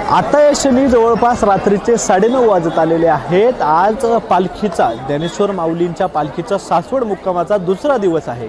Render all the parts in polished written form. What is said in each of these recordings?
आता या क्षणी जवळपास रात्रीचे 9:30 वाजत आलेले आहेत। आज पालखीचा ज्ञानेश्वर माऊलींच्या पालखीचा सासवड मुक्कामाचा दुसरा दिवस आहे।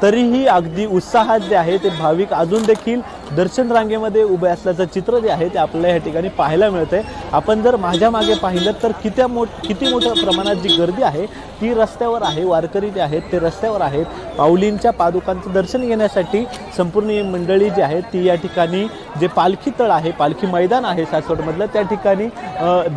तरीही अगदी उत्साहात जे आहे ते भाविक अजून देखील दर्शन रांगेमध्ये उभे असल्याचं चित्र जे आहे ते आपल्याला या ठिकाणी पाहायला मिळते। आपण जर माझ्या मागे पाहिलं तर किती मोठ्या प्रमाणात जी गर्दी आहे ती रस्त्यावर आहे। वारकरी जे आहेत ते रस्त्यावर आहेत। माऊलींच्या पादुकांचं दर्शन घेण्यासाठी संपूर्ण ही मंडळी जी आहे ती या ठिकाणी जे पालखी तळ आहे, पालखी मैदान आहे सासवडमधलं, त्या ठिकाणी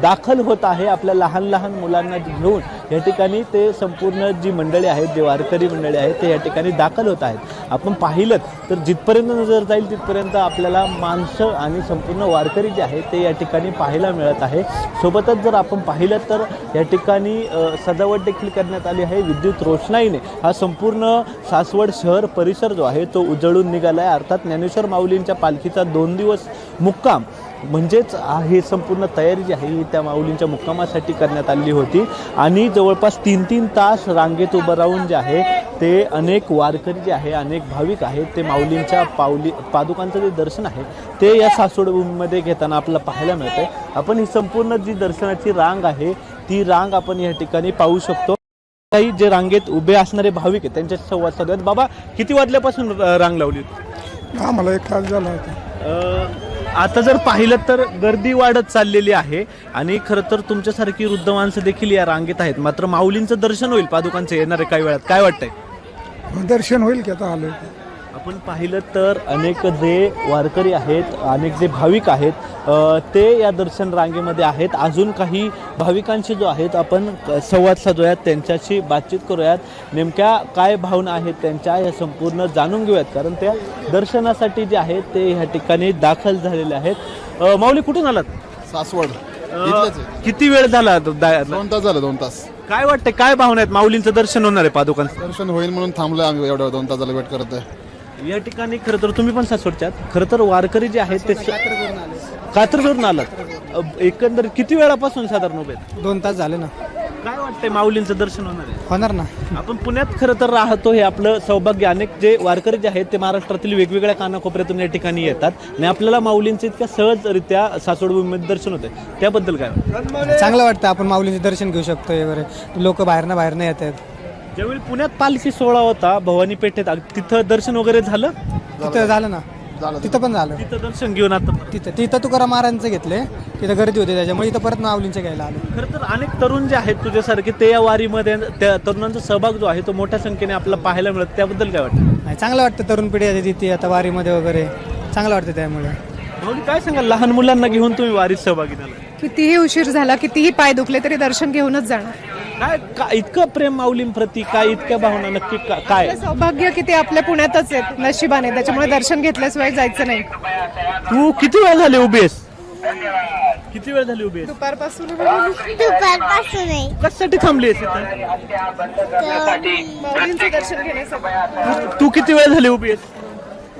दाखल होत आहे। आपल्या लहान लहान मुलांना घेऊन या ठिकाणी ते संपूर्ण जी मंडळी आहेत, जे वारकरी मंडळी आहेत ते या ठिकाणी दाखल होत आहेत। आपण पाहिलं तर जिथपर्यंत नजर जाईल तिथपर्यंत आपल्याला माणसं आणि संपूर्ण वारकरी जे आहेत ते या ठिकाणी पाहायला मिळत आहे। सोबतच जर आपण पाहिलं तर या ठिकाणी सजावट देखील करण्यात आली आहे। विद्युत रोषणाईने हा संपूर्ण सासवड शहर परिसर जो आहे तो उजळून निघाला आहे। अर्थात ज्ञानेश्वर माऊलींच्या पालखीचा 2 दिवस मुक्काम म्हणजेच ही संपूर्ण तयारी जी आहे ही त्या माऊलींच्या मुक्कामासाठी करण्यात आली होती आणि जवळपास 3-3 तास रांगेत उभं राहून जे आहे ते अनेक वारकरी जे आहे, अनेक भाविक आहेत ते माऊलींच्या पादुकांचं जे दर्शन आहे ते या सासवड भूमीमध्ये घेताना आपल्याला पाहायला मिळतंय। आपण ही संपूर्ण जी दर्शनाची रांग आहे ती रांग आपण या ठिकाणी पाहू शकतो। काही जे रांगेत उभे असणारे भाविक आहेत त्यांच्या संवाद साधूयात। बाबा, किती वाजल्यापासून रांग लावली? आम्हाला 1 तास झाला होता। आता जर पाहिलं तर गर्दी वाढत चाललेली आहे आणि खरं तर तुमच्यासारखी वृद्ध माणसं देखील या रांगेत आहेत। मात्र माऊलींचं दर्शन होईल पादुकांचं येणारे काही वेळात, काय वाटतंय? दर्शन होईल की आता आलो। आपण पाहिलं तर अनेक जे वारकरी आहेत, अनेक जे भाविक आहेत ते या दर्शन रांगेमध्ये आहेत। अजून काही भाविकांशी जो आहेत आपण संवाद साधूयात, त्यांच्याशी बातचीत करूयात, नेमक्या काय भावना आहेत त्यांच्या या संपूर्ण जाणून घेऊयात, कारण त्या दर्शनासाठी जे आहेत ते ह्या ठिकाणी दाखल झालेले आहेत। माऊली, कुठून आलात? सासवड। किती वेळ झाला? 2 तास झाले। 2 तास। काय वाटतंय, काय भावना आहेत? माऊलींचं दर्शन होणार आहे, पादुकांचं दर्शन होईल म्हणून थांबलोय आम्ही, एवढ्या 2 तास झालं वेट करत आहे। या ठिकाणी खरं तर तुम्ही पण सासवडच्यात, खरं तर वारकरी जे आहेत ते कात्रजवरून आलात। एकंदर किती वेळापासून साधारण उभे? 2 तास झाले ना। काय वाटतंय, माऊलींचं दर्शन होणार ना? आपण पुण्यात खरं तर राहतो, हे आपलं सौभाग्य। अनेक जे वारकरी जे आहेत ते महाराष्ट्रातील वेगवेगळ्या कानाकोपऱ्यातून या ठिकाणी येतात आणि आपल्याला माऊलींचं इतक्या सहजरित्या सासवड भूमीमध्ये दर्शन होते, त्याबद्दल काय? चांगलं वाटतं, आपण माऊलीचे दर्शन घेऊ शकतो वगैरे। लोक बाहेरनं येतात। ज्यावेळी पुण्यात पालखी सोहळा होता भवानी पेठेत, तिथं दर्शन वगैरे झालं? तिथं झालं ना, तिथं पण झालं। तिथं दर्शन घेऊन आता तिथं तुकाराम महाराजांचं घेतले, तिथं गर्दी होती त्याच्यामुळे इथं परत माऊलींचं घ्यायला आलो। खरं तर अनेक तरुण जे आहेत तुझ्यासारखे ते या वारीमध्ये, त्या तरुणांचा सहभाग जो आहे तो मोठ्या संख्येने आपल्याला पाहायला मिळत, त्याबद्दल काय वाटतं? नाही, चांगलं वाटतं, तरुण पिढी आहे तिथे आता वारीमध्ये वगैरे, चांगलं वाटतं त्यामुळे। माऊली, काय सांगाल, लहान मुलांना घेऊन तुम्ही वारीत सहभागी झाला? कितीही उशीर झाला, कितीही पाय दुखले तरी दर्शन घेऊनच जाणार। काय इतकं प्रेम माऊलींप्रती, काय इतक्या भावना, नक्की काय? सौभाग्य की ते आपल्या पुण्यातच आहेत नशिबाने, त्याच्यामुळे दर्शन घेतल्याशिवाय जायचं नाही। तू किती वेळ झाली उभी आहेस? किती वेळ झाली उभी आहेस? दुपारपासून कशासाठी थांबली आहेस? माऊलींचं दर्शन घेण्यासाठी। तू किती वेळ झाली उभी आहेस?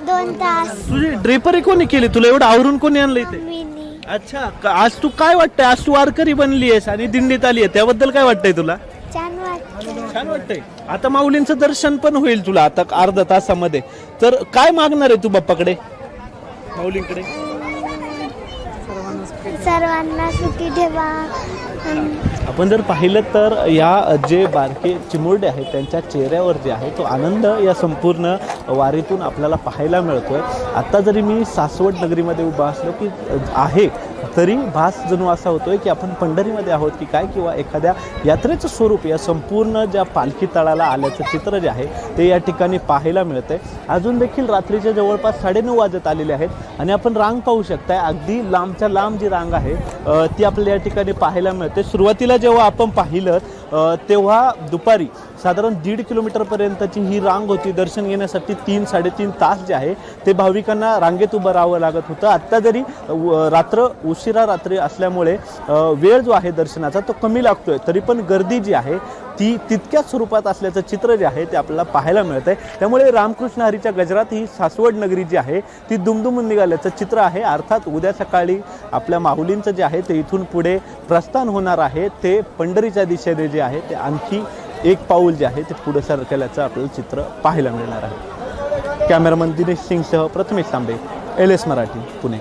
2 तास। तुझी ड्रेपरी कोणी केली? तुला एवढं आवरून कोणी आणलं इथे? अच्छा, आज तू काय वाटतंय, आज तू वारकरी बनली आहेस आणि दिंडीत आली आहे, त्याबद्दल काय वाटतंय तुला? छान वाटतंय। आता माऊलींचं दर्शन पण होईल तुला आता अर्धा तासामध्ये, तर काय मागणार आहे तू बाप्पाकडे, माऊलींकडे? सर्वांना सुखी ठेवा। आपण जर पाहिलं तर या जे बारके चिमुरडे आहेत त्यांच्या चेहऱ्यावर जे आहे तो आनंद या संपूर्ण वारीतून आपल्याला पाहायला मिळतोय। आता जरी मी सासवड नगरीमध्ये उभा असलो की आहे तरी भास जणू असा होतोय की आपण पंढरीमध्ये आहोत की काय, किंवा एखाद्या यात्रेचं स्वरूप या संपूर्ण ज्या पालखी तळाला आल्याचं चित्र जे आहे ते या ठिकाणी पाहायला मिळतंय। अजून देखील रात्रीचे जवळपास 9:30 वाजत आलेले आहेत आणि आपण रांग पाहू शकताय, अगदी लांबच्या लांब जी रांग आहे ती आपल्याला या ठिकाणी पाहायला मिळते। सुरुवातीला जेव्हा आपण पाहिलं तेव्हा दुपारी साधारण 1.5 किलोमीटरपर्यंतची ही रांग होती। दर्शन घेण्यासाठी 3-3.5 तास जे आहे ते भाविकांना रांगेत उभं राहावं लागत होतं। आत्ता जरी उशिरा रात्री असल्यामुळे वेळ जो आहे दर्शनाचा तो कमी लागतोय, तरी पण गर्दी जी आहे ती तितक्याच स्वरूपात असल्याचं चित्र जे आहे ते आपल्याला पाहायला मिळतंय। त्यामुळे रामकृष्ण हरीच्या गजरात ही सासवड नगरी जी आहे ती दुमदुमून निघाल्याचं चित्र आहे। अर्थात उद्या सकाळी आपल्या माऊलींचं जे आहे ते इथून पुढे प्रस्थान होणार आहे, ते पंढरीच्या दिशेने जे आहे ते आणखी एक पाऊल जे आहे ते पुढे सरकल्याचं आपल्याला चित्र पाहायला मिळणार आहे। कॅमेरामन दिनेश सिंगसह प्रथमेश तांबे, LS मराठी, पुणे।